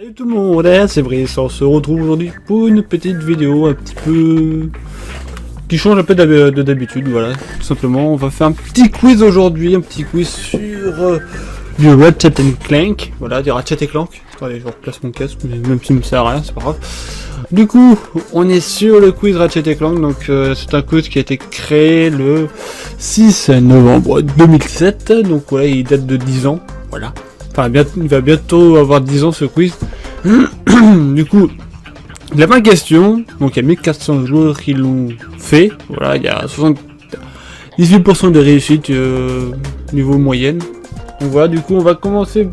Salut tout le monde, c'est Brice, on se retrouve aujourd'hui pour une petite vidéo un petit peu... qui change un peu de d'habitude, voilà, tout simplement. On va faire un petit quiz aujourd'hui, un petit quiz sur du Ratchet & Clank, voilà, du Ratchet & Clank. Attendez, je replace mon casque, mais même s'il me sert à rien, c'est pas grave. Du coup, on est sur le quiz Ratchet & Clank, donc c'est un quiz qui a été créé le 6 novembre 2007, donc voilà, il date de 10 ans, voilà. Enfin, il va bientôt avoir 10 ans ce quiz. Du coup, il y a plein de questions. Donc il y a 1400 joueurs qui l'ont fait. Voilà, il y a 18% de réussite niveau moyenne. Donc voilà, du coup on va commencer.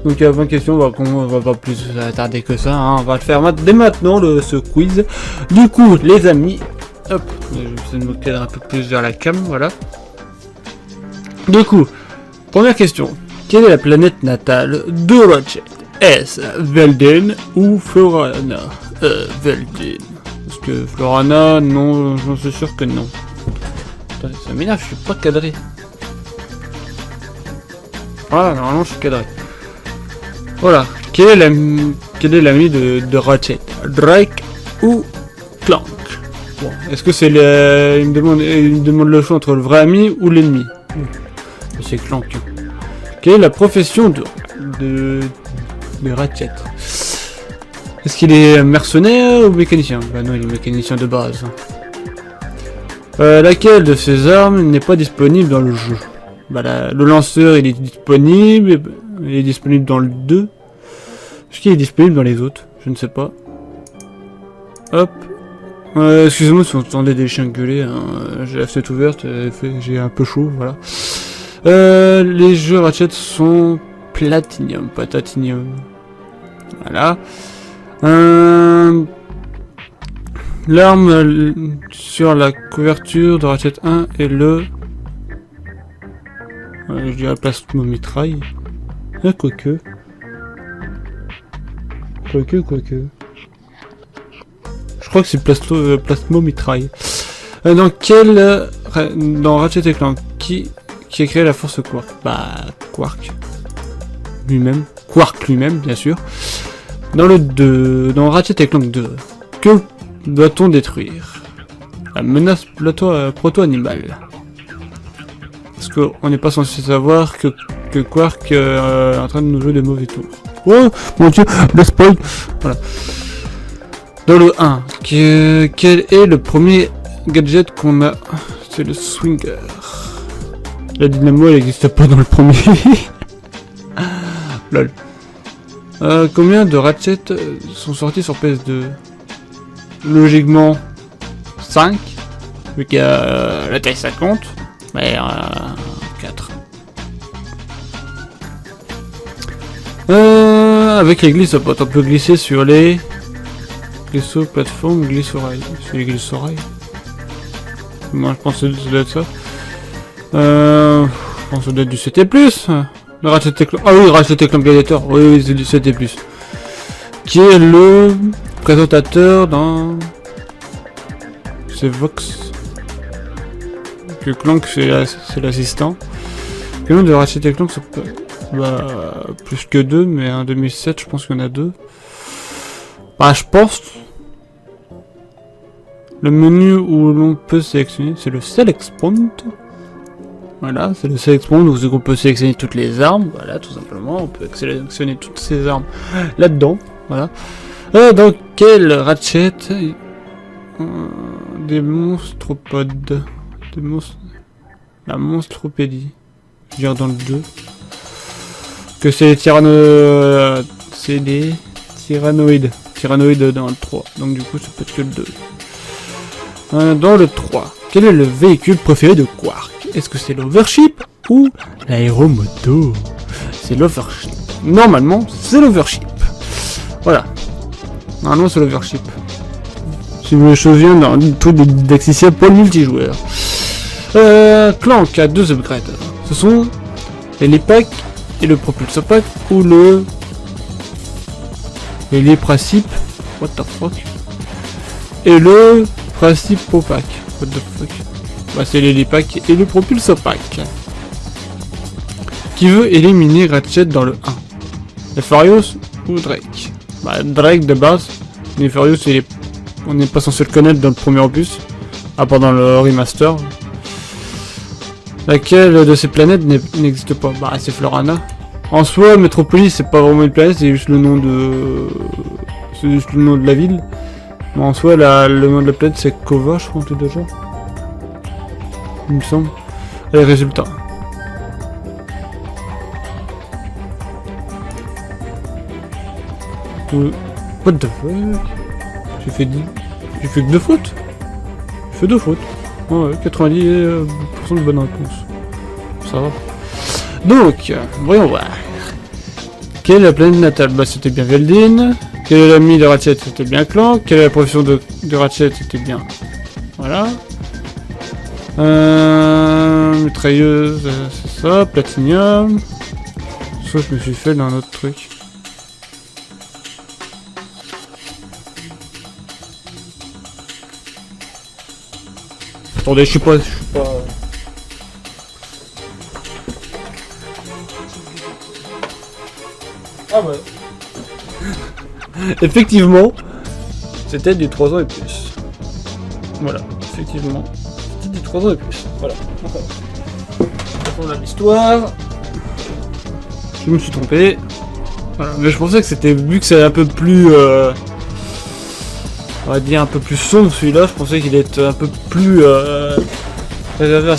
Donc il y a 20 questions, on va pas plus attarder que ça. Hein. On va le faire dès maintenant ce quiz. Du coup les amis, hop, je vais essayer de me cadrer un peu plus vers la cam, voilà. Du coup, première question. Quelle est la planète natale de Ratchet? Est-ce Veldin ou Florana? Veldin. Parce que Florana, non, j'en suis sûr que non. Attendez, ça m'énerve, je suis pas cadré. Voilà, normalement je suis cadré. Voilà. Quel est l'ami de Ratchet? Drake ou Clank? Bon, est-ce que c'est il me demande le choix entre le vrai ami ou l'ennemi? C'est Clank. Quelle est la profession de Ratchet? Est-ce qu'il est mercenaire ou mécanicien? Bah non, il est mécanicien de base. Laquelle de ces armes n'est pas disponible dans le jeu? Bah le lanceur il est disponible dans le 2. Est-ce qu'il est disponible dans les autres? Je ne sais pas. Hop. Excusez-moi si vous entendez des chiens gueuler, hein. J'ai la fenêtre ouverte, j'ai un peu chaud, voilà. Les jeux Ratchet sont Platinum, pas Titanium. Voilà. L'arme sur la couverture de Ratchet 1 est le... je dirais plasmomitraille. Quoique. Je crois que c'est plasmomitraille. Dans Ratchet & Clank, qui a créé la force Quark? Bah, Quark lui-même, bien sûr. Dans Ratchet & Clank 2, que doit-on détruire? La menace proto-animale. Parce qu'on n'est pas censé savoir que Quark est en train de nous jouer des mauvais tours. Oh mon dieu, le spoil. Voilà. Dans le 1, quel est le premier gadget qu'on a? C'est le Swinger. La dynamo elle n'existe pas dans le premier. Lol. Combien de Ratchet sont sortis sur PS2? Logiquement 5, vu qu'il y a la taille 50, mais 4. Avec les glissopotes, on peut glisser sur les plateformes, glisse-oreille. Sur les glisse-oreilles. Moi je pense que ça doit être ça. Je pense que ça doit être du CT+. Le Ratchet & Clank. Ah oui, Ratchet & Clank Gladiator. Oui, c'est du CT+. Qui est le présentateur dans... C'est Vox. Que Clank c'est l'assistant. Combien de Ratchet & Clank ça peut... Bah, plus que 2, mais en 2007, je pense qu'il y en a 2. Bah, je pense... Le menu où l'on peut sélectionner, c'est le Select Point. Voilà, c'est le Select Point où on peut sélectionner toutes les armes. Voilà, tout simplement, on peut sélectionner toutes ces armes là-dedans. Voilà. Dans quel Ratchet des monstropodes, la monstropédie, je veux dire dans le 2. Que c'est les c'est des tyrannoïdes dans le 3. Donc du coup, ça peut être que le 2. Dans le 3, quel est le véhicule préféré de Quark? Est-ce que c'est l'Overship ou l'aéromoto? C'est l'Overship. Normalement, c'est l'Overship. Voilà. Normalement, c'est l'Overship. Si vous me souvenez dans le truc d'Axisia pour le multijoueur. Clank a 2 upgrades. Ce sont l'hélipack et le propulsor pack ou les principes. What the fuck? Et le principal pack. What the fuck? Bah c'est l'hélipack et le propulsor pack. Qui veut éliminer Ratchet dans le 1? Nefarious ou Drake? Bah, Drake de base. Nefarious, on n'est pas censé le connaître dans le premier opus, à part dans le remaster. Laquelle de ces planètes n'existe pas? Bah, c'est Florana. En soi, Metropolis, c'est pas vraiment une planète, c'est juste le nom de... C'est juste le nom de la ville. Mais en soi, le nom de la planète, c'est Kova, je crois, tout déjà. Il me semble. Allez, résultat. What the fuck? J'ai fait que 2 fautes? J'ai fait 2 fautes. Ouais, 90% de bonnes réponses. Ça va. Donc, voyons voir. Quelle est la planète natale? Bah, c'était bien Veldin. Quel est l'ami de Ratchet? C'était bien Clank. Quelle est la profession de Ratchet? C'était bien. Voilà. Mitrailleuse, c'est ça. Platinium. Soit je me suis fait dans un autre truc. Attendez, je suis pas... Ah ouais. Effectivement, c'était du 3 ans et plus. Voilà, effectivement. C'était du 3 ans et plus. Voilà. On a l'histoire. Je me suis trompé. Voilà. Mais je pensais que c'était... Vu que c'est un peu plus... on va dire un peu plus sombre celui-là, je pensais qu'il était un peu plus... réservé à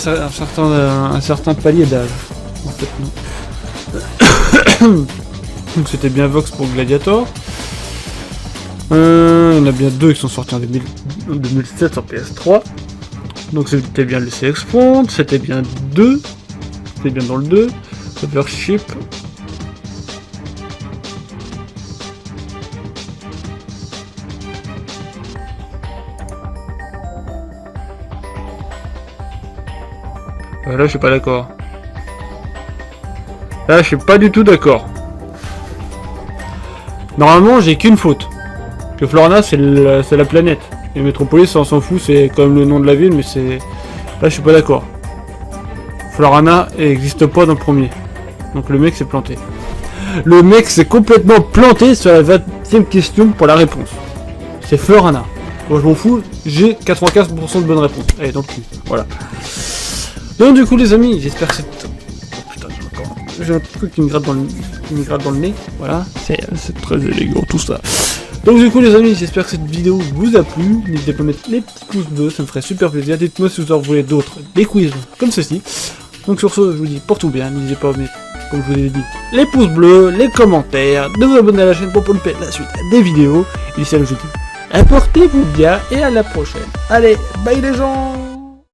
un certain palier d'âge. En fait, non. Donc c'était bien Vox pour Gladiator. Il y en a bien 2 qui sont sortis en 2007 sur PS3. Donc c'était bien le CX Front, c'était bien 2. C'était bien dans le 2. Overship. Là je suis pas d'accord. Là je suis pas du tout d'accord. Normalement j'ai qu'une faute. Que Florana c'est la planète. Et Metropolis on s'en fout, c'est comme le nom de la ville, mais c'est... Là je suis pas d'accord. Florana n'existe pas dans le premier. Donc le mec s'est planté. Le mec s'est complètement planté sur la 20e question pour la réponse. C'est Florana. Moi je m'en fous, j'ai 95% de bonnes réponses. Allez, donc voilà. Donc du coup les amis, j'espère que cette... Oh putain, j'ai un truc qui me gratte dans le nez. Voilà, c'est très élégant tout ça. Donc du coup les amis, j'espère que cette vidéo vous a plu. N'hésitez pas à mettre les petits pouces bleus, ça me ferait super plaisir. Dites-moi si vous en voulez d'autres, des quiz comme ceci. Donc sur ce, je vous dis portez-vous bien, n'hésitez pas à mettre, comme je vous ai dit, les pouces bleus, les commentaires, de vous abonner à la chaîne pour ne pas louper la suite des vidéos. Et d'ici là je vous dis, portez-vous bien et à la prochaine. Allez, bye les gens.